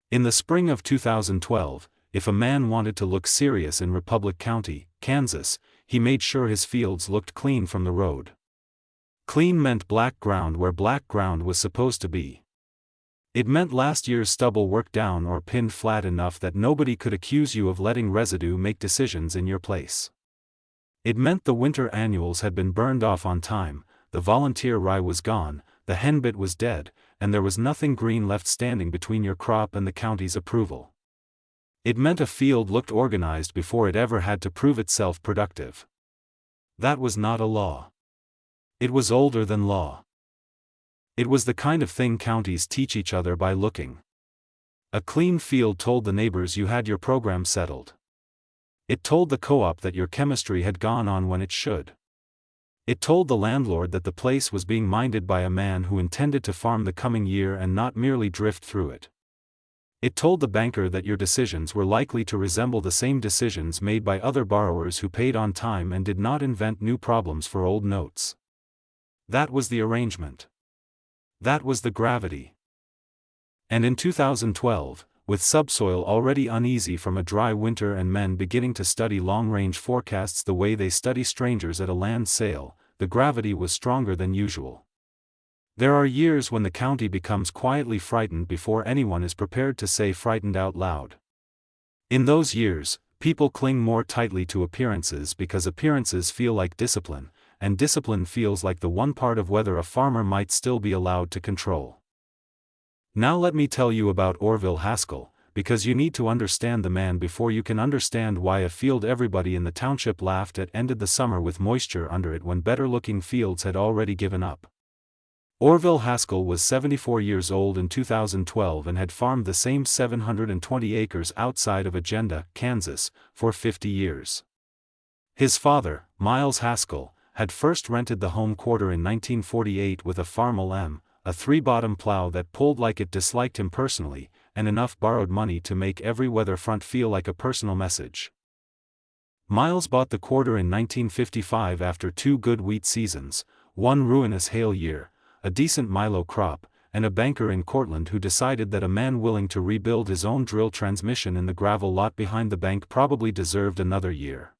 In the spring of 2012, if a man wanted to look serious in Republic County, Kansas, he made sure his fields looked clean from the road. Clean meant black ground where black ground was supposed to be. It meant last year's stubble worked down or pinned flat enough that nobody could accuse you of letting residue make decisions in your place. It meant the winter annuals had been burned off on time, the volunteer rye was gone, the henbit was dead, and there was nothing green left standing between your crop and the county's approval. It meant a field looked organized before it ever had to prove itself productive. That was not a law. It was older than law. It was the kind of thing counties teach each other by looking. A clean field told the neighbors you had your program settled. It told the co-op that your chemistry had gone on when it should. It told the landlord that the place was being minded by a man who intended to farm the coming year and not merely drift through it. It told the banker that your decisions were likely to resemble the same decisions made by other borrowers who paid on time and did not invent new problems for old notes. That was the arrangement. That was the gravity. And in 2012, with subsoil already uneasy from a dry winter and men beginning to study long-range forecasts the way they study strangers at a land sale, the gravity was stronger than usual. There are years when the county becomes quietly frightened before anyone is prepared to say frightened out loud. In those years, people cling more tightly to appearances because appearances feel like discipline, and discipline feels like the one part of whether a farmer might still be allowed to control. Now let me tell you about Orville Haskell, because you need to understand the man before you can understand why a field everybody in the township laughed at ended the summer with moisture under it when better-looking fields had already given up. Orville Haskell was 74 years old in 2012 and had farmed the same 720 acres outside of Agenda, Kansas, for 50 years. His father, Miles Haskell, had first rented the home quarter in 1948 with a Farmel M, a three-bottom plow that pulled like it disliked him personally, and enough borrowed money to make every weather front feel like a personal message. Miles bought the quarter in 1955 after 2 good wheat seasons, 1 ruinous hail year, a decent Milo crop, and a banker in Cortland who decided that a man willing to rebuild his own drill transmission in the gravel lot behind the bank probably deserved another year.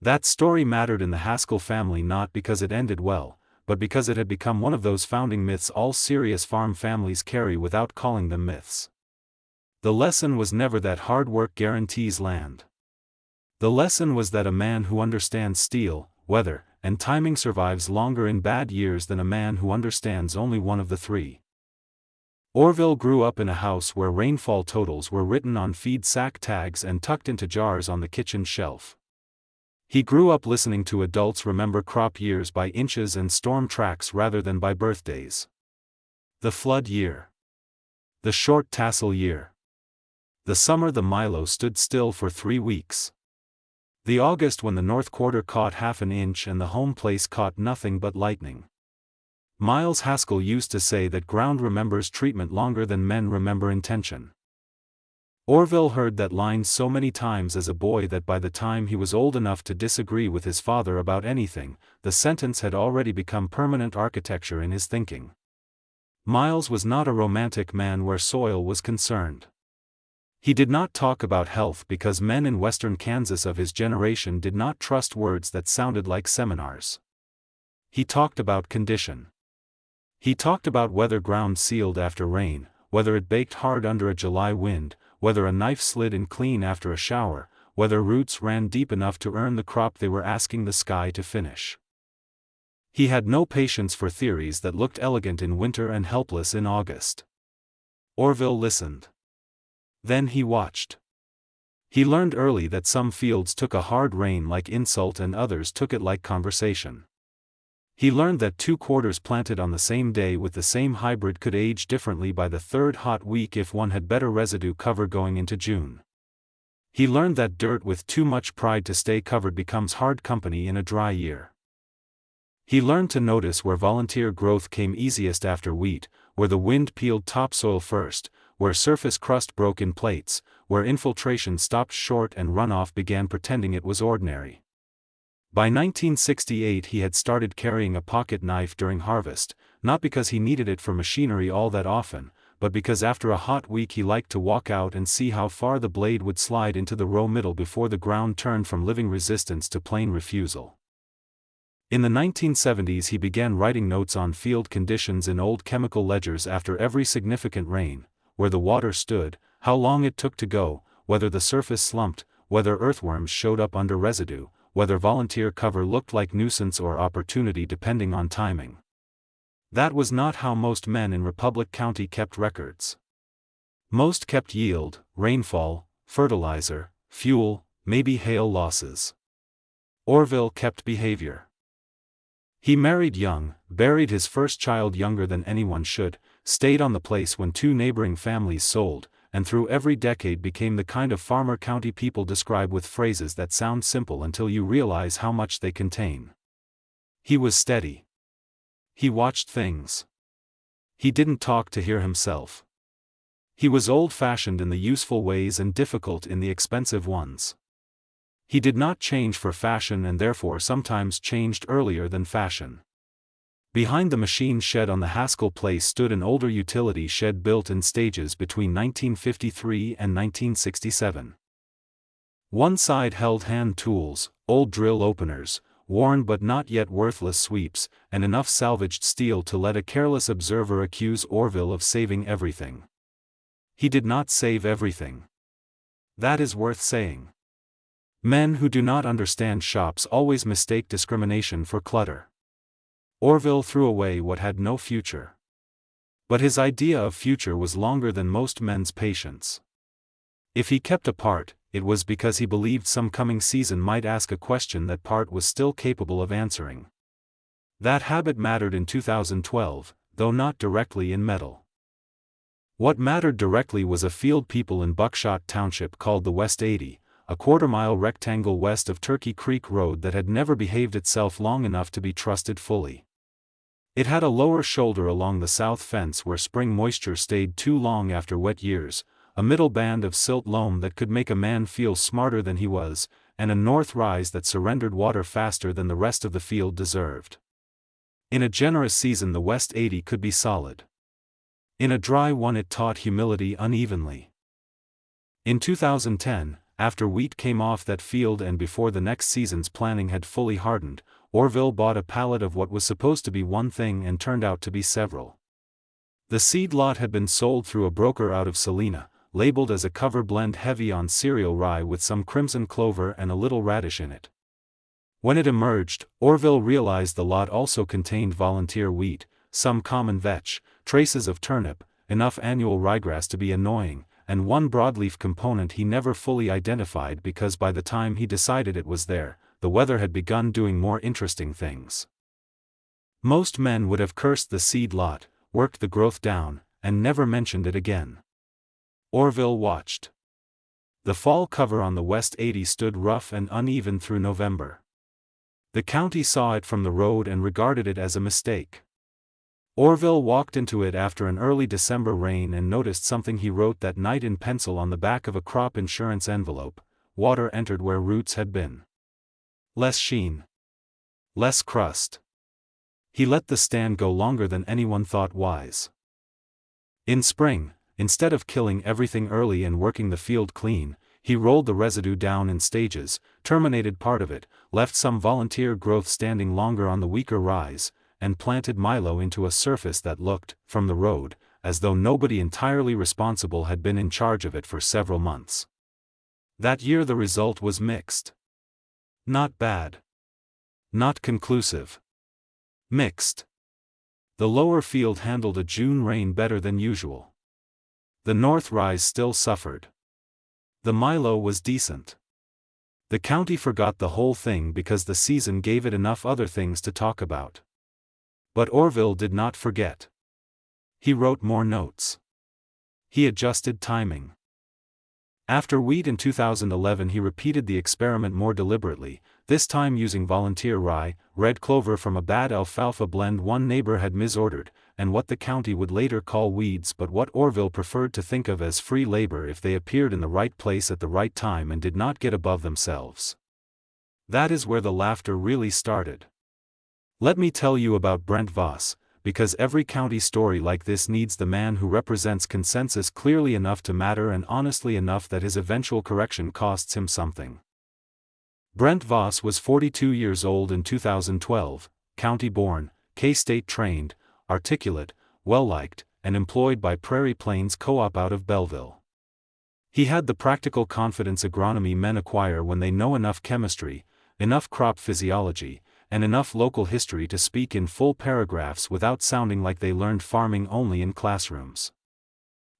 That story mattered in the Haskell family not because it ended well, but because it had become one of those founding myths all serious farm families carry without calling them myths. The lesson was never that hard work guarantees land. The lesson was that a man who understands steel, weather, and timing survives longer in bad years than a man who understands only one of the three. Orville grew up in a house where rainfall totals were written on feed sack tags and tucked into jars on the kitchen shelf. He grew up listening to adults remember crop years by inches and storm tracks rather than by birthdays. The flood year. The short tassel year. The summer the Milo stood still for 3 weeks. The August when the north quarter caught half an inch and the home place caught nothing but lightning. Miles Haskell used to say that ground remembers treatment longer than men remember intention. Orville heard that line so many times as a boy that by the time he was old enough to disagree with his father about anything, the sentence had already become permanent architecture in his thinking. Miles was not a romantic man where soil was concerned. He did not talk about health because men in western Kansas of his generation did not trust words that sounded like seminars. He talked about condition. He talked about whether ground sealed after rain, whether it baked hard under a July wind, whether a knife slid in clean after a shower, whether roots ran deep enough to earn the crop they were asking the sky to finish. He had no patience for theories that looked elegant in winter and helpless in August. Orville listened. Then he watched. He learned early that some fields took a hard rain like insult and others took it like conversation. He learned that 2 quarters planted on the same day with the same hybrid could age differently by the 3rd hot week if one had better residue cover going into June. He learned that dirt with too much pride to stay covered becomes hard company in a dry year. He learned to notice where volunteer growth came easiest after wheat, where the wind peeled topsoil first, where surface crust broke in plates, where infiltration stopped short and runoff began pretending it was ordinary. By 1968 he had started carrying a pocket knife during harvest, not because he needed it for machinery all that often, but because after a hot week he liked to walk out and see how far the blade would slide into the row middle before the ground turned from living resistance to plain refusal. In the 1970s he began writing notes on field conditions in old chemical ledgers after every significant rain, where the water stood, how long it took to go, whether the surface slumped, whether earthworms showed up under residue, whether volunteer cover looked like nuisance or opportunity depending on timing. That was not how most men in Republic County kept records. Most kept yield, rainfall, fertilizer, fuel, maybe hail losses. Orville kept behavior. He married young, buried his first child younger than anyone should, stayed on the place when 2 neighboring families sold, and through every decade became the kind of farmer county people describe with phrases that sound simple until you realize how much they contain. He was steady. He watched things. He didn't talk to hear himself. He was old-fashioned in the useful ways and difficult in the expensive ones. He did not change for fashion and therefore sometimes changed earlier than fashion. Behind the machine shed on the Haskell place stood an older utility shed built in stages between 1953 and 1967. One side held hand tools, old drill openers, worn but not yet worthless sweeps, and enough salvaged steel to let a careless observer accuse Orville of saving everything. He did not save everything. That is worth saying. Men who do not understand shops always mistake discrimination for clutter. Orville threw away what had no future. But his idea of future was longer than most men's patience. If he kept a part, it was because he believed some coming season might ask a question that part was still capable of answering. That habit mattered in 2012, though not directly in metal. What mattered directly was a field people in Buckshot Township called the West 80, a quarter-mile rectangle west of Turkey Creek Road that had never behaved itself long enough to be trusted fully. It had a lower shoulder along the south fence where spring moisture stayed too long after wet years, a middle band of silt loam that could make a man feel smarter than he was, and a north rise that surrendered water faster than the rest of the field deserved. In a generous season the West 80 could be solid. In a dry one it taught humility unevenly. In 2010, after wheat came off that field and before the next season's planning had fully hardened, Orville bought a pallet of what was supposed to be one thing and turned out to be several. The seed lot had been sold through a broker out of Salina, labeled as a cover blend heavy on cereal rye with some crimson clover and a little radish in it. When it emerged, Orville realized the lot also contained volunteer wheat, some common vetch, traces of turnip, enough annual ryegrass to be annoying, and one broadleaf component he never fully identified because by the time he decided it was there, the weather had begun doing more interesting things. Most men would have cursed the seed lot, worked the growth down, and never mentioned it again. Orville watched. The fall cover on the West 80 stood rough and uneven through November. The county saw it from the road and regarded it as a mistake. Orville walked into it after an early December rain and noticed something he wrote that night in pencil on the back of a crop insurance envelope: water entered where roots had been. Less sheen. Less crust. He let the stand go longer than anyone thought wise. In spring, instead of killing everything early and working the field clean, he rolled the residue down in stages, terminated part of it, left some volunteer growth standing longer on the weaker rise, and planted Milo into a surface that looked, from the road, as though nobody entirely responsible had been in charge of it for several months. That year the result was mixed. Not bad. Not conclusive. Mixed. The lower field handled a June rain better than usual. The north rise still suffered. The Milo was decent. The county forgot the whole thing because the season gave it enough other things to talk about. But Orville did not forget. He wrote more notes. He adjusted timing. After wheat in 2011 he repeated the experiment more deliberately, this time using volunteer rye, red clover from a bad alfalfa blend one neighbor had misordered, and what the county would later call weeds but what Orville preferred to think of as free labor if they appeared in the right place at the right time and did not get above themselves. That is where the laughter really started. Let me tell you about Brent Voss, because every county story like this needs the man who represents consensus clearly enough to matter and honestly enough that his eventual correction costs him something. Brent Voss was 42 years old in 2012, county-born, K-State trained, articulate, well-liked, and employed by Prairie Plains Co-op out of Belleville. He had the practical confidence agronomy men acquire when they know enough chemistry, enough crop physiology, and enough local history to speak in full paragraphs without sounding like they learned farming only in classrooms.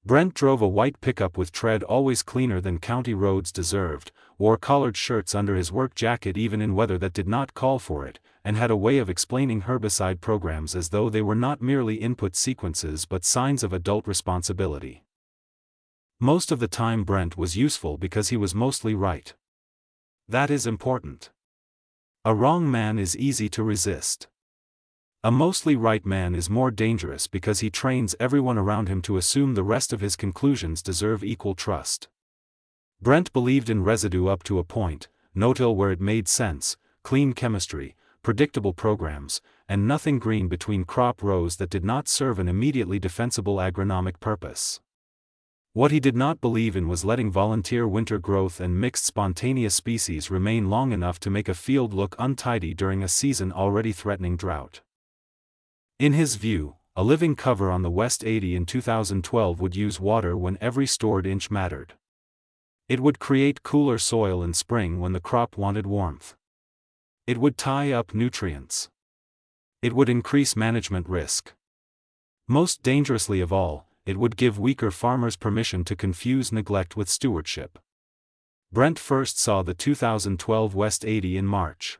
Brent drove a white pickup with tread always cleaner than county roads deserved, wore collared shirts under his work jacket even in weather that did not call for it, and had a way of explaining herbicide programs as though they were not merely input sequences but signs of adult responsibility. Most of the time Brent was useful because he was mostly right. That is important. A wrong man is easy to resist. A mostly right man is more dangerous because he trains everyone around him to assume the rest of his conclusions deserve equal trust. Brent believed in residue up to a point, no-till where it made sense, clean chemistry, predictable programs, and nothing green between crop rows that did not serve an immediately defensible agronomic purpose. What he did not believe in was letting volunteer winter growth and mixed spontaneous species remain long enough to make a field look untidy during a season already threatening drought. In his view, a living cover on the West 80 in 2012 would use water when every stored inch mattered. It would create cooler soil in spring when the crop wanted warmth. It would tie up nutrients. It would increase management risk. Most dangerously of all, it would give weaker farmers permission to confuse neglect with stewardship. Brent first saw the 2012 West 80 in March.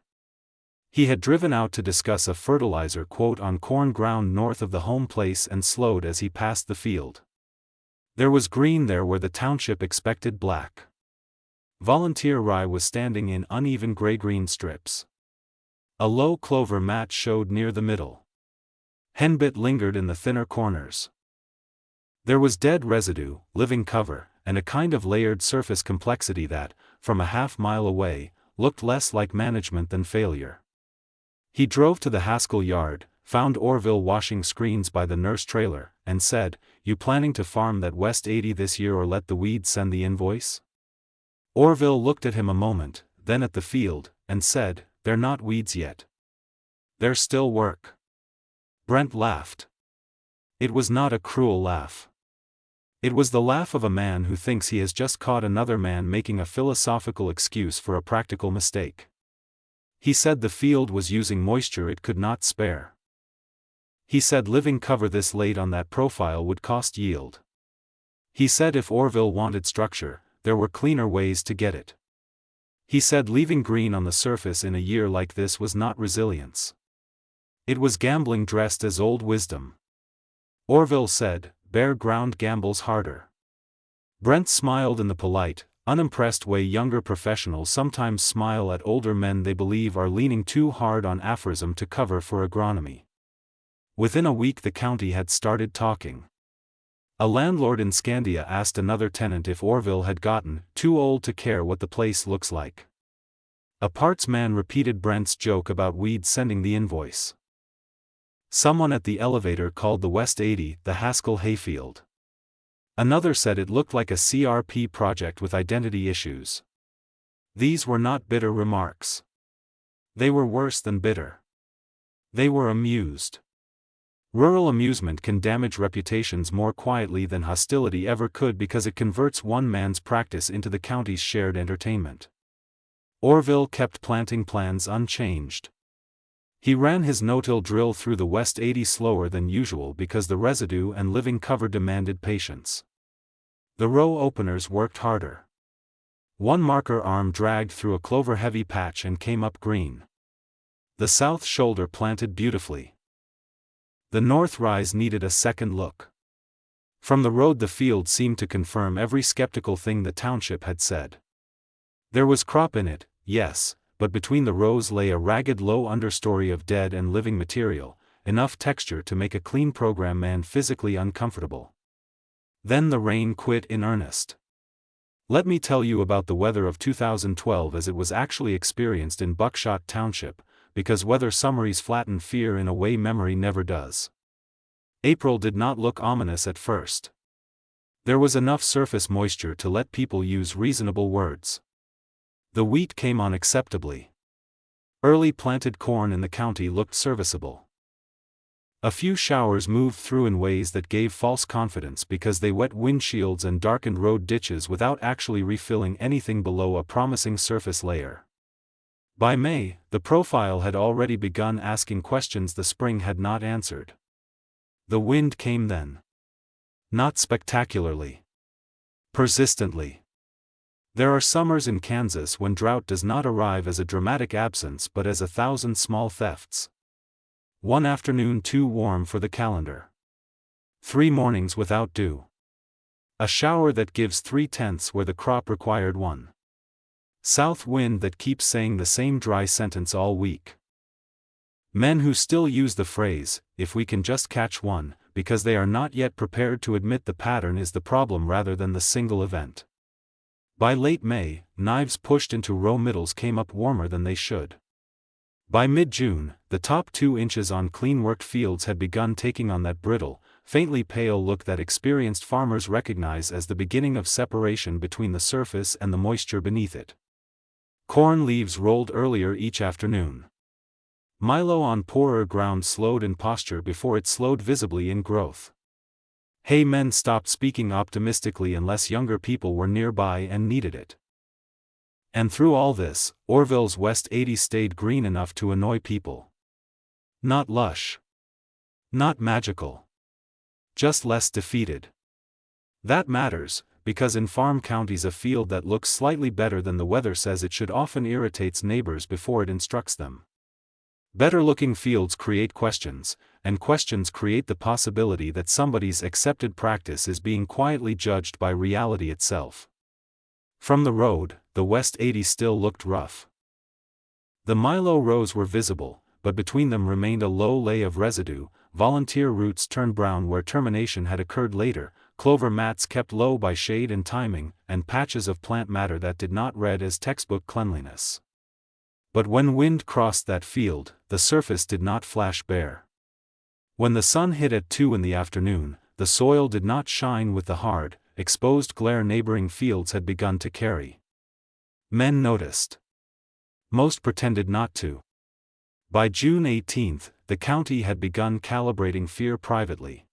He had driven out to discuss a fertilizer quote on corn ground north of the home place and slowed as he passed the field. There was green there where the township expected black. Volunteer rye was standing in uneven gray-green strips. A low clover mat showed near the middle. Henbit lingered in the thinner corners. There was dead residue, living cover, and a kind of layered surface complexity that, from a half-mile away, looked less like management than failure. He drove to the Haskell yard, found Orville washing screens by the nurse trailer, and said, "You planning to farm that West 80 this year or let the weeds send the invoice?" Orville looked at him a moment, then at the field, and said, "They're not weeds yet. There's still work." Brent laughed. It was not a cruel laugh. It was the laugh of a man who thinks he has just caught another man making a philosophical excuse for a practical mistake. He said the field was using moisture it could not spare. He said living cover this late on that profile would cost yield. He said if Orville wanted structure, there were cleaner ways to get it. He said leaving green on the surface in a year like this was not resilience. It was gambling dressed as old wisdom. Orville said, "Bare ground gambles harder." Brent smiled in the polite, unimpressed way younger professionals sometimes smile at older men they believe are leaning too hard on aphorism to cover for agronomy. Within a week the county had started talking. A landlord in Scandia asked another tenant if Orville had gotten too old to care what the place looks like. A parts man repeated Brent's joke about weeds sending the invoice. Someone at the elevator called the West 80 the Haskell hayfield. Another said it looked like a CRP project with identity issues. These were not bitter remarks. They were worse than bitter. They were amused. Rural amusement can damage reputations more quietly than hostility ever could because it converts one man's practice into the county's shared entertainment. Orville kept planting plans unchanged. He ran his no-till drill through the West 80 slower than usual because the residue and living cover demanded patience. The row openers worked harder. One marker arm dragged through a clover-heavy patch and came up green. The south shoulder planted beautifully. The north rise needed a second look. From the road the field seemed to confirm every skeptical thing the township had said. There was crop in it, yes, but between the rows lay a ragged low understory of dead and living material, enough texture to make a clean program man physically uncomfortable. Then the rain quit in earnest. Let me tell you about the weather of 2012 as it was actually experienced in Buckshot Township, because weather summaries flatten fear in a way memory never does. April did not look ominous at first. There was enough surface moisture to let people use reasonable words. The wheat came on acceptably. Early planted corn in the county looked serviceable. A few showers moved through in ways that gave false confidence because they wet windshields and darkened road ditches without actually refilling anything below a promising surface layer. By May, the profile had already begun asking questions the spring had not answered. The wind came then. Not spectacularly. Persistently. There are summers in Kansas when drought does not arrive as a dramatic absence but as 1,000 small thefts. One afternoon too warm for the calendar. 3 mornings without dew. A shower that gives 3/10 where the crop required 1. South wind that keeps saying the same dry sentence all week. Men who still use the phrase, "if we can just catch one," because they are not yet prepared to admit the pattern is the problem rather than the single event. By late May, knives pushed into row middles came up warmer than they should. By mid-June, the top 2 inches on clean-worked fields had begun taking on that brittle, faintly pale look that experienced farmers recognize as the beginning of separation between the surface and the moisture beneath it. Corn leaves rolled earlier each afternoon. Milo on poorer ground slowed in posture before it slowed visibly in growth. Hay men stopped speaking optimistically unless younger people were nearby and needed it. And through all this, Orville's West 80 stayed green enough to annoy people. Not lush. Not magical. Just less defeated. That matters, because in farm counties a field that looks slightly better than the weather says it should often irritates neighbors before it instructs them. Better-looking fields create questions, and questions create the possibility that somebody's accepted practice is being quietly judged by reality itself. From the road, the West 80 still looked rough. The Milo rows were visible, but between them remained a low lay of residue. Volunteer roots turned brown where termination had occurred later, clover mats kept low by shade and timing, and patches of plant matter that did not read as textbook cleanliness. But when wind crossed that field, the surface did not flash bare. When the sun hit at 2 in the afternoon, the soil did not shine with the hard, exposed glare neighboring fields had begun to carry. Men noticed. Most pretended not to. By June 18, the county had begun calibrating fear privately.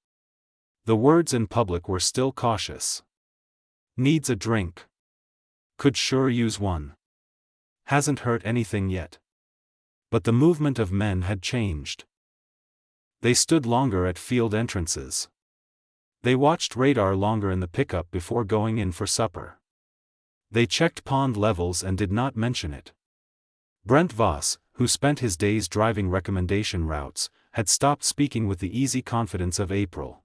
The words in public were still cautious. Needs a drink. Could sure use one. Hasn't hurt anything yet. But the movement of men had changed. They stood longer at field entrances. They watched radar longer in the pickup before going in for supper. They checked pond levels and did not mention it. Brent Voss, who spent his days driving recommendation routes, had stopped speaking with the easy confidence of April.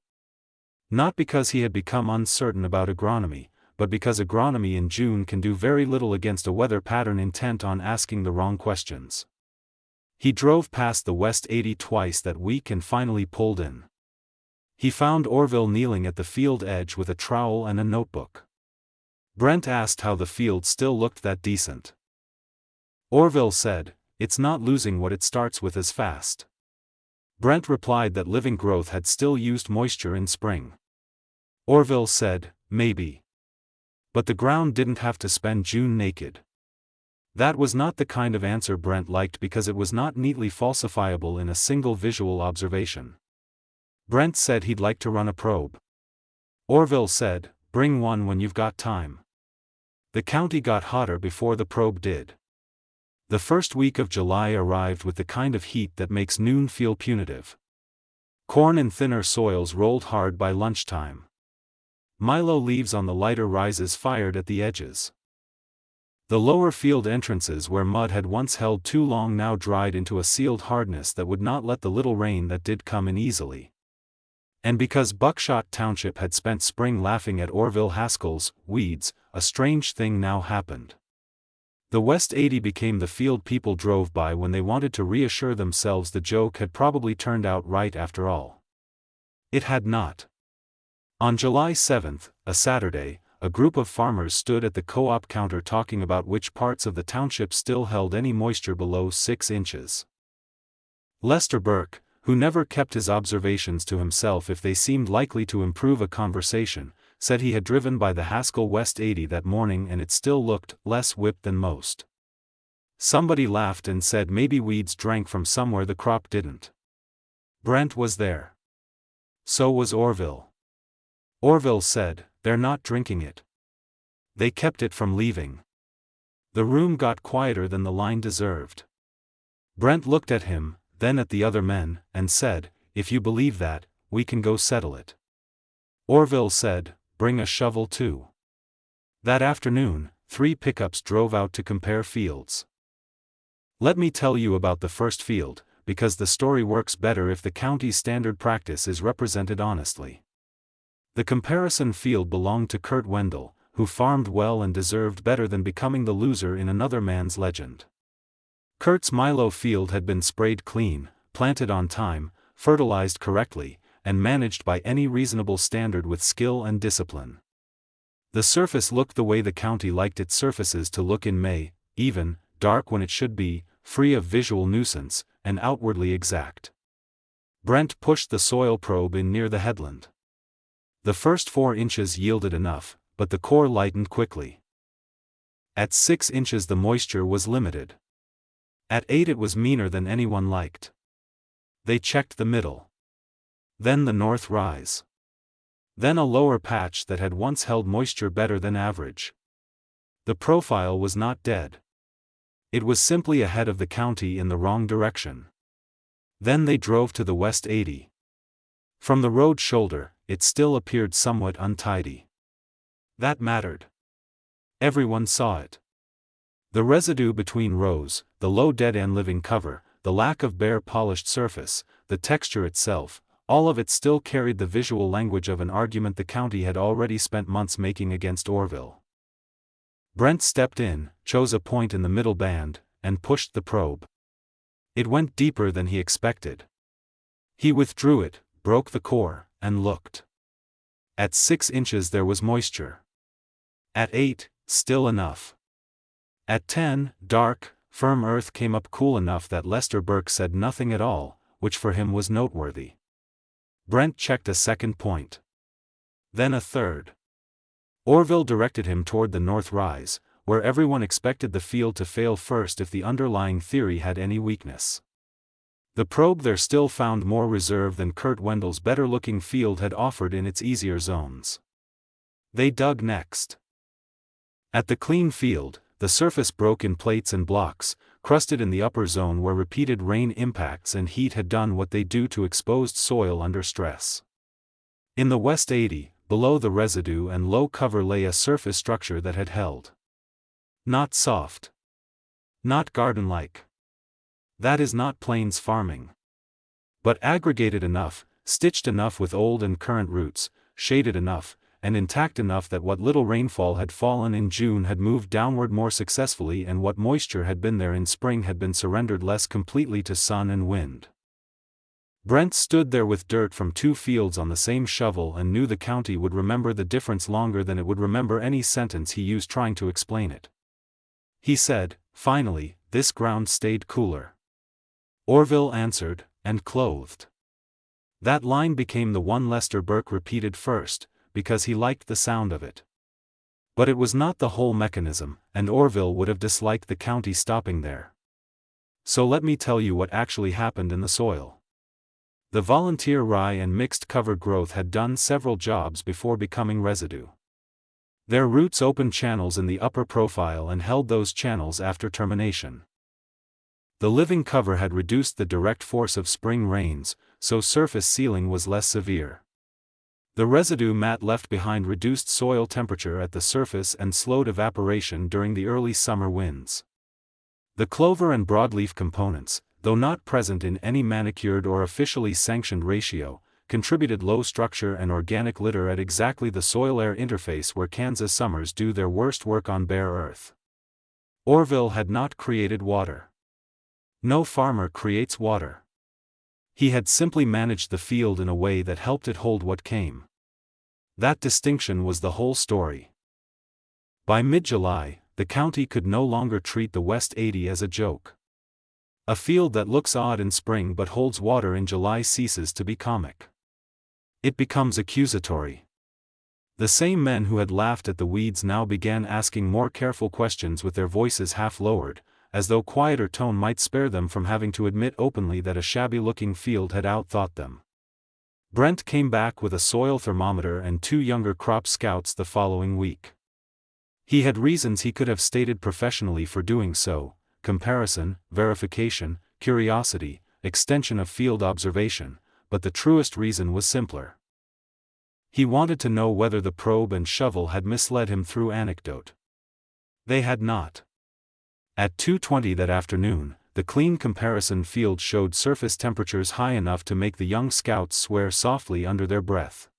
Not because he had become uncertain about agronomy, but because agronomy in June can do very little against a weather pattern intent on asking the wrong questions. He drove past the West 80 twice that week and finally pulled in. He found Orville kneeling at the field edge with a trowel and a notebook. Brent asked how the field still looked that decent. Orville said, "It's not losing what it starts with as fast." Brent replied that living growth had still used moisture in spring. Orville said, "Maybe. But the ground didn't have to spend June naked." That was not the kind of answer Brent liked because it was not neatly falsifiable in a single visual observation. Brent said he'd like to run a probe. Orville said, "Bring one when you've got time." The county got hotter before the probe did. The first week of July arrived with the kind of heat that makes noon feel punitive. Corn in thinner soils rolled hard by lunchtime. Milo leaves on the lighter rises fired at the edges. The lower field entrances where mud had once held too long now dried into a sealed hardness that would not let the little rain that did come in easily. And because Buckshot Township had spent spring laughing at Orville Haskell's weeds, a strange thing now happened. The West 80 became the field people drove by when they wanted to reassure themselves the joke had probably turned out right after all. It had not. On July 7, a Saturday, a group of farmers stood at the co-op counter talking about which parts of the township still held any moisture below 6 inches. Lester Burke, who never kept his observations to himself if they seemed likely to improve a conversation, said he had driven by the Haskell West 80 that morning and it still looked less whipped than most. Somebody laughed and said maybe weeds drank from somewhere the crop didn't. Brent was there. So was Orville. Orville said, "They're not drinking it. They kept it from leaving." The room got quieter than the line deserved. Brent looked at him, then at the other men, and said, "If you believe that, we can go settle it." Orville said, "Bring a shovel too." That afternoon, 3 pickups drove out to compare fields. Let me tell you about the first field, because the story works better if the county's standard practice is represented honestly. The comparison field belonged to Kurt Wendell, who farmed well and deserved better than becoming the loser in another man's legend. Kurt's Milo field had been sprayed clean, planted on time, fertilized correctly, and managed by any reasonable standard with skill and discipline. The surface looked the way the county liked its surfaces to look in May, even, dark when it should be, free of visual nuisance, and outwardly exact. Brent pushed the soil probe in near the headland. The first 4 inches yielded enough, but the core lightened quickly. At 6 inches the moisture was limited. At 8 it was meaner than anyone liked. They checked the middle. Then the north rise. Then a lower patch that had once held moisture better than average. The profile was not dead. It was simply ahead of the county in the wrong direction. Then they drove to the west 80. From the road shoulder, it still appeared somewhat untidy. That mattered. Everyone saw it. The residue between rows, the low dead-end living cover, the lack of bare polished surface, the texture itself, all of it still carried the visual language of an argument the county had already spent months making against Orville. Brent stepped in, chose a point in the middle band, and pushed the probe. It went deeper than he expected. He withdrew it, broke the core, and looked. At 6 inches there was moisture. At 8, still enough. At 10, dark, firm earth came up cool enough that Lester Burke said nothing at all, which for him was noteworthy. Brent checked a second point. Then a third. Orville directed him toward the north rise, where everyone expected the field to fail first if the underlying theory had any weakness. The probe there still found more reserve than Kurt Wendell's better-looking field had offered in its easier zones. They dug next. At the clean field, the surface broke in plates and blocks, crusted in the upper zone where repeated rain impacts and heat had done what they do to exposed soil under stress. In the west 80, below the residue and low cover lay a surface structure that had held. Not soft. Not garden-like. That is not plains farming. But aggregated enough, stitched enough with old and current roots, shaded enough, and intact enough that what little rainfall had fallen in June had moved downward more successfully and what moisture had been there in spring had been surrendered less completely to sun and wind. Brent stood there with dirt from 2 fields on the same shovel and knew the county would remember the difference longer than it would remember any sentence he used trying to explain it. He said, "Finally, this ground stayed cooler." Orville answered, "And clothed." That line became the one Lester Burke repeated first, because he liked the sound of it. But it was not the whole mechanism, and Orville would have disliked the county stopping there. So let me tell you what actually happened in the soil. The volunteer rye and mixed cover growth had done several jobs before becoming residue. Their roots opened channels in the upper profile and held those channels after termination. The living cover had reduced the direct force of spring rains, so surface sealing was less severe. The residue mat left behind reduced soil temperature at the surface and slowed evaporation during the early summer winds. The clover and broadleaf components, though not present in any manicured or officially sanctioned ratio, contributed low structure and organic litter at exactly the soil-air interface where Kansas summers do their worst work on bare earth. Orville had not created water. No farmer creates water. He had simply managed the field in a way that helped it hold what came. That distinction was the whole story. By mid-July, the county could no longer treat the West 80 as a joke. A field that looks odd in spring but holds water in July ceases to be comic. It becomes accusatory. The same men who had laughed at the weeds now began asking more careful questions with their voices half lowered, as though quieter tone might spare them from having to admit openly that a shabby-looking field had outthought them. Brent came back with a soil thermometer and 2 younger crop scouts the following week. He had reasons he could have stated professionally for doing so: comparison, verification, curiosity, extension of field observation, but the truest reason was simpler. He wanted to know whether the probe and shovel had misled him through anecdote. They had not. At 2:20 that afternoon, the clean comparison field showed surface temperatures high enough to make the young scouts swear softly under their breath.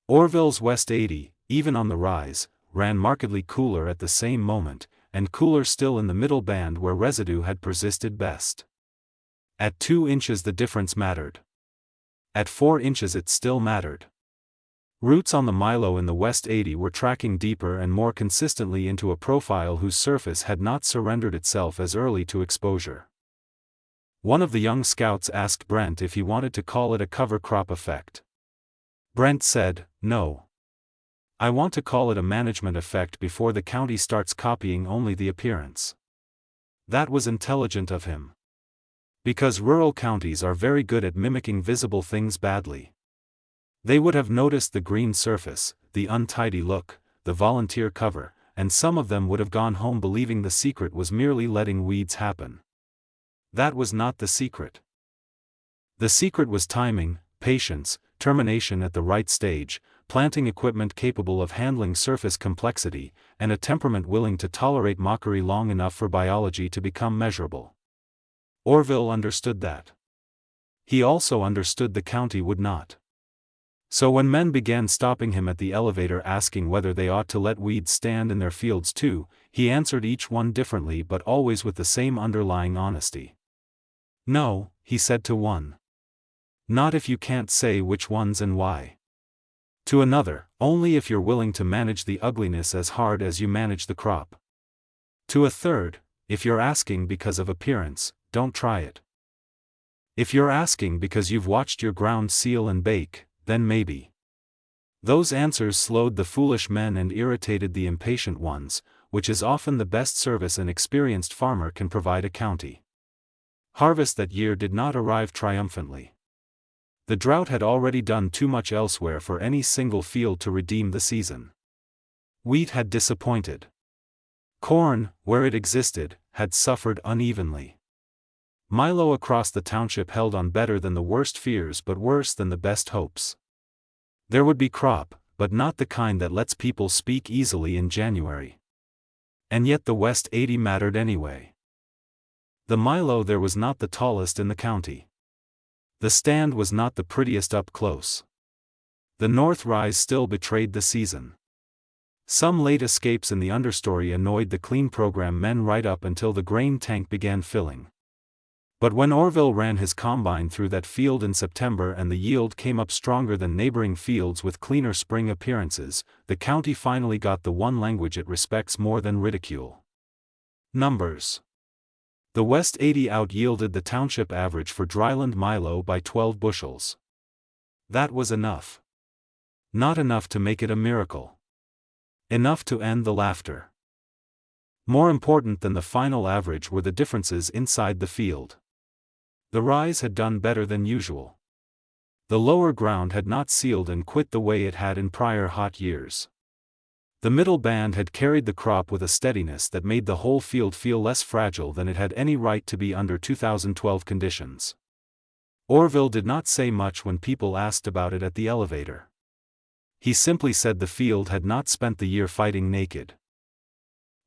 Orville's West 80, even on the rise, ran markedly cooler at the same moment, and cooler still in the middle band where residue had persisted best. At 2 inches the difference mattered. At 4 inches it still mattered. Roots on the Milo in the West 80 were tracking deeper and more consistently into a profile whose surface had not surrendered itself as early to exposure. One of the young scouts asked Brent if he wanted to call it a cover crop effect. Brent said, "No. I want to call it a management effect before the county starts copying only the appearance." That was intelligent of him. Because rural counties are very good at mimicking visible things badly. They would have noticed the green surface, the untidy look, the volunteer cover, and some of them would have gone home believing the secret was merely letting weeds happen. That was not the secret. The secret was timing, patience, termination at the right stage, planting equipment capable of handling surface complexity, and a temperament willing to tolerate mockery long enough for biology to become measurable. Orville understood that. He also understood the county would not. So when men began stopping him at the elevator asking whether they ought to let weeds stand in their fields too, he answered each one differently but always with the same underlying honesty. "No," he said to one. "Not if you can't say which ones and why." To another, "Only if you're willing to manage the ugliness as hard as you manage the crop." To a third, "If you're asking because of appearance, don't try it. If you're asking because you've watched your ground seal and bake, then maybe." Those answers slowed the foolish men and irritated the impatient ones, which is often the best service an experienced farmer can provide a county. Harvest that year did not arrive triumphantly. The drought had already done too much elsewhere for any single field to redeem the season. Wheat had disappointed. Corn, where it existed, had suffered unevenly. Milo across the township held on better than the worst fears but worse than the best hopes. There would be crop, but not the kind that lets people speak easily in January. And yet the West 80 mattered anyway. The Milo there was not the tallest in the county. The stand was not the prettiest up close. The north rise still betrayed the season. Some late escapes in the understory annoyed the clean program men right up until the grain tank began filling. But when Orville ran his combine through that field in September and the yield came up stronger than neighboring fields with cleaner spring appearances, the county finally got the one language it respects more than ridicule: numbers. The West 80 out-yielded the township average for Dryland Milo by 12 bushels. That was enough. Not enough to make it a miracle. Enough to end the laughter. More important than the final average were the differences inside the field. The rise had done better than usual. The lower ground had not sealed and quit the way it had in prior hot years. The middle band had carried the crop with a steadiness that made the whole field feel less fragile than it had any right to be under 2012 conditions. Orville did not say much when people asked about it at the elevator. He simply said the field had not spent the year fighting naked.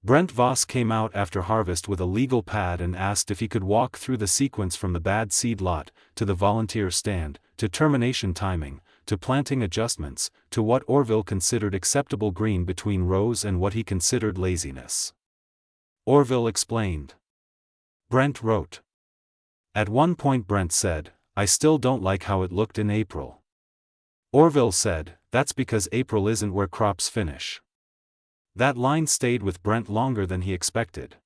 Brent Voss came out after harvest with a legal pad and asked if he could walk through the sequence from the bad seed lot, to the volunteer stand, to termination timing, to planting adjustments, to what Orville considered acceptable green between rows and what he considered laziness. Orville explained. Brent wrote. At one point Brent said, "I still don't like how it looked in April." Orville said, "That's because April isn't where crops finish." That line stayed with Brent longer than he expected.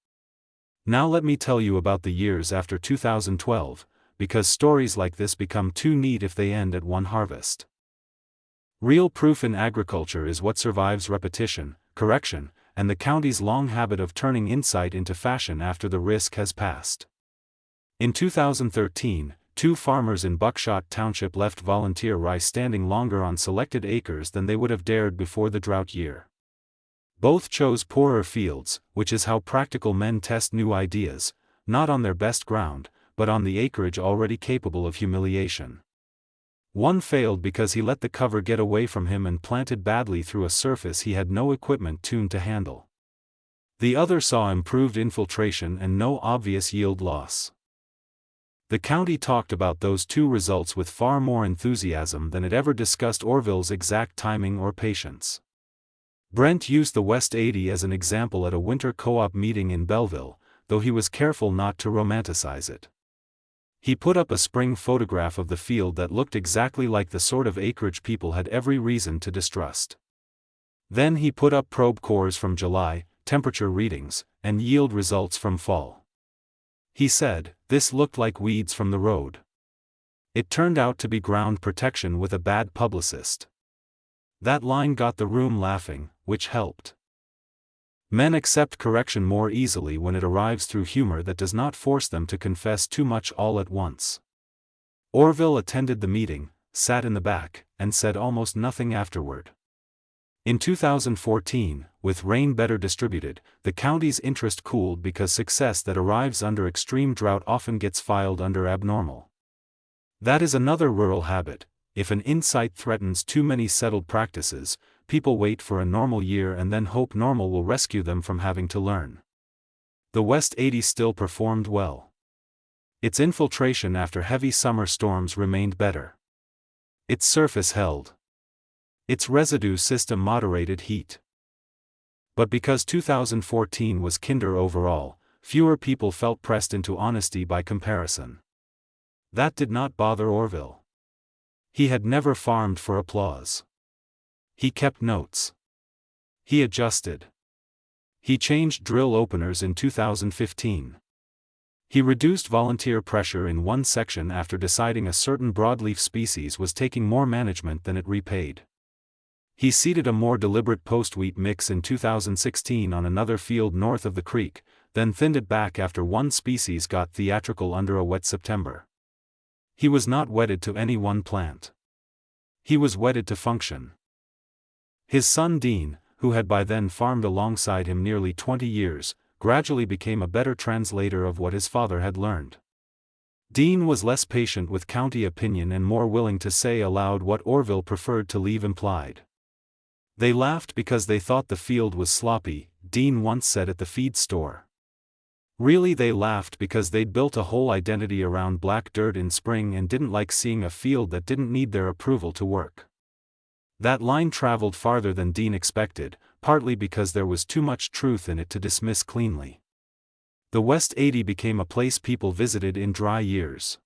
Now let me tell you about the years after 2012, because stories like this become too neat if they end at one harvest. Real proof in agriculture is what survives repetition, correction, and the county's long habit of turning insight into fashion after the risk has passed. In 2013, 2 farmers in Buckshot Township left volunteer rice standing longer on selected acres than they would have dared before the drought year. Both chose poorer fields, which is how practical men test new ideas, not on their best ground, but on the acreage already capable of humiliation. One failed because he let the cover get away from him and planted badly through a surface he had no equipment tuned to handle. The other saw improved infiltration and no obvious yield loss. The county talked about those 2 results with far more enthusiasm than it ever discussed Orville's exact timing or patience. Brent used the West 80 as an example at a winter co-op meeting in Belleville, though he was careful not to romanticize it. He put up a spring photograph of the field that looked exactly like the sort of acreage people had every reason to distrust. Then he put up probe cores from July, temperature readings, and yield results from fall. He said, "This looked like weeds from the road." It turned out to be ground protection with a bad publicist. That line got the room laughing, which helped. Men accept correction more easily when it arrives through humor that does not force them to confess too much all at once. Orville attended the meeting, sat in the back, and said almost nothing afterward. In 2014, with rain better distributed, the county's interest cooled because success that arrives under extreme drought often gets filed under abnormal. That is another rural habit. If an insight threatens too many settled practices, people wait for a normal year and then hope normal will rescue them from having to learn. The West 80 still performed well. Its infiltration after heavy summer storms remained better. Its surface held. Its residue system moderated heat. But because 2014 was kinder overall, fewer people felt pressed into honesty by comparison. That did not bother Orville. He had never farmed for applause. He kept notes. He adjusted. He changed drill openers in 2015. He reduced volunteer pressure in one section after deciding a certain broadleaf species was taking more management than it repaid. He seeded a more deliberate post-wheat mix in 2016 on another field north of the creek, then thinned it back after one species got theatrical under a wet September. He was not wedded to any one plant. He was wedded to function. His son Dean, who had by then farmed alongside him nearly 20 years, gradually became a better translator of what his father had learned. Dean was less patient with county opinion and more willing to say aloud what Orville preferred to leave implied. They laughed because they thought the field was sloppy, Dean once said at the feed store. Really, they laughed because they'd built a whole identity around black dirt in spring and didn't like seeing a field that didn't need their approval to work. That line traveled farther than Dean expected, partly because there was too much truth in it to dismiss cleanly. The West 80 became a place people visited in dry years.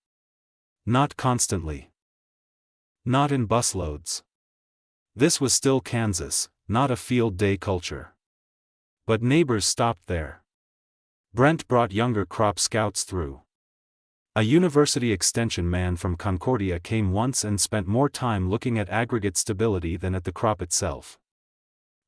Not constantly. Not in busloads. This was still Kansas, not a field day culture. But neighbors stopped there. Brent brought younger crop scouts through. A university extension man from Concordia came once and spent more time looking at aggregate stability than at the crop itself.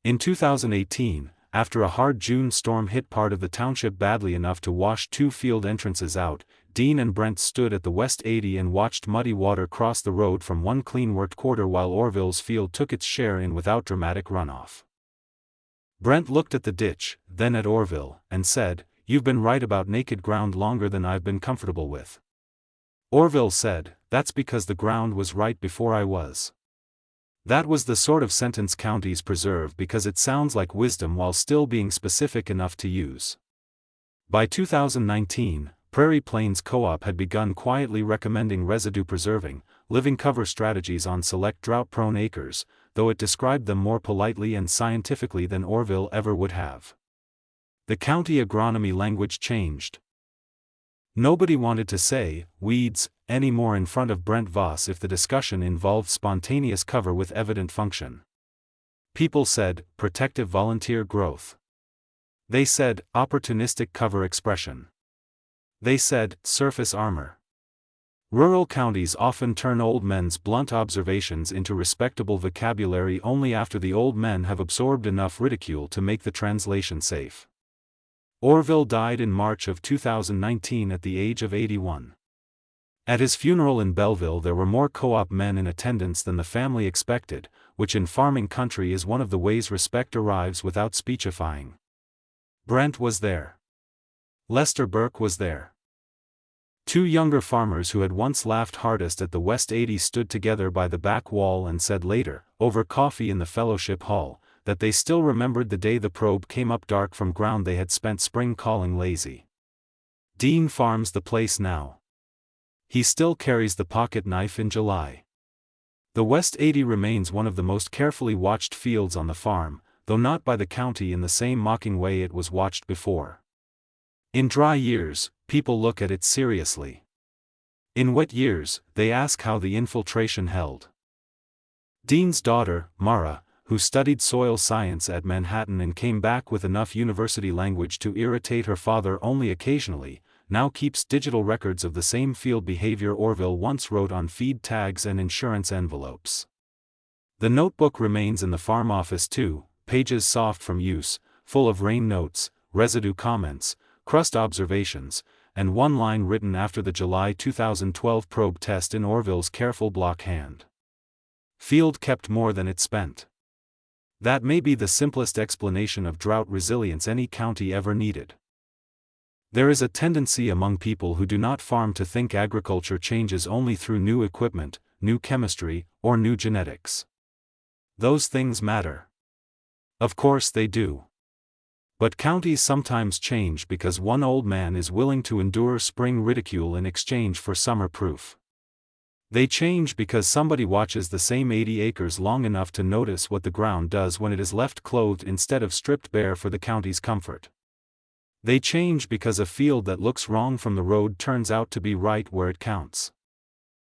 In 2018, after a hard June storm hit part of the township badly enough to wash 2 field entrances out, Dean and Brent stood at the West 80 and watched muddy water cross the road from one clean-worked quarter while Orville's field took its share in without dramatic runoff. Brent looked at the ditch, then at Orville, and said, "You've been right about naked ground longer than I've been comfortable with." Orville said, "That's because the ground was right before I was." That was the sort of sentence counties preserve because it sounds like wisdom while still being specific enough to use. By 2019, Prairie Plains Co-op had begun quietly recommending residue preserving, living cover strategies on select drought-prone acres, though it described them more politely and scientifically than Orville ever would have. The county agronomy language changed. Nobody wanted to say weeds anymore in front of Brent Voss if the discussion involved spontaneous cover with evident function. People said protective volunteer growth. They said, opportunistic cover expression. They said, surface armor. Rural counties often turn old men's blunt observations into respectable vocabulary only after the old men have absorbed enough ridicule to make the translation safe. Orville died in March of 2019 at the age of 81. At his funeral in Belleville there were more co-op men in attendance than the family expected, which in farming country is one of the ways respect arrives without speechifying. Brent was there. Lester Burke was there. Two younger farmers who had once laughed hardest at the West 80 stood together by the back wall and said later, over coffee in the fellowship hall, that they still remembered the day the probe came up dark from ground they had spent spring calling lazy. Dean farms the place now. He still carries the pocket knife in July. The West 80 remains one of the most carefully watched fields on the farm, though not by the county in the same mocking way it was watched before. In dry years, people look at it seriously. In wet years, they ask how the infiltration held. Dean's daughter, Mara, who studied soil science at Manhattan and came back with enough university language to irritate her father only occasionally, now keeps digital records of the same field behavior Orville once wrote on feed tags and insurance envelopes. The notebook remains in the farm office too, pages soft from use, full of rain notes, residue comments, crust observations, and one line written after the July 2012 probe test in Orville's careful block hand. Field kept more than it spent. That may be the simplest explanation of drought resilience any county ever needed. There is a tendency among people who do not farm to think agriculture changes only through new equipment, new chemistry, or new genetics. Those things matter. Of course they do. But counties sometimes change because one old man is willing to endure spring ridicule in exchange for summer proof. They change because somebody watches the same 80 acres long enough to notice what the ground does when it is left clothed instead of stripped bare for the county's comfort. They change because a field that looks wrong from the road turns out to be right where it counts.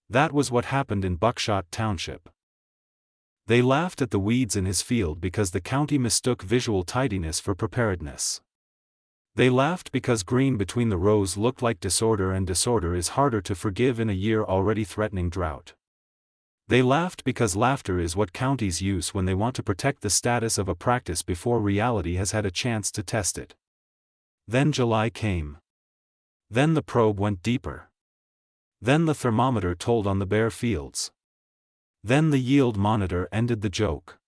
That was what happened in Buckshot Township. They laughed at the weeds in his field because the county mistook visual tidiness for preparedness. They laughed because green between the rows looked like disorder, and disorder is harder to forgive in a year already threatening drought. They laughed because laughter is what counties use when they want to protect the status of a practice before reality has had a chance to test it. Then July came. Then the probe went deeper. Then the thermometer told on the bare fields. Then the yield monitor ended the joke.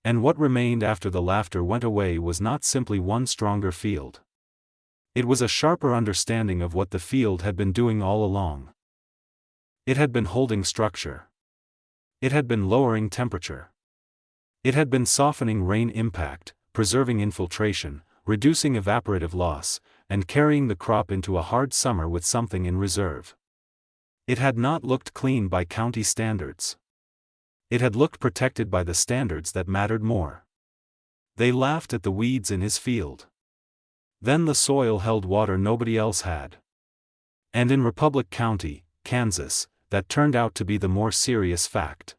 And what remained after the laughter went away was not simply one stronger field. It was a sharper understanding of what the field had been doing all along. It had been holding structure. It had been lowering temperature. It had been softening rain impact, preserving infiltration, reducing evaporative loss, and carrying the crop into a hard summer with something in reserve. It had not looked clean by county standards. It had looked protected by the standards that mattered more. They laughed at the weeds in his field. Then the soil held water nobody else had. And in Republic County, Kansas, that turned out to be the more serious fact.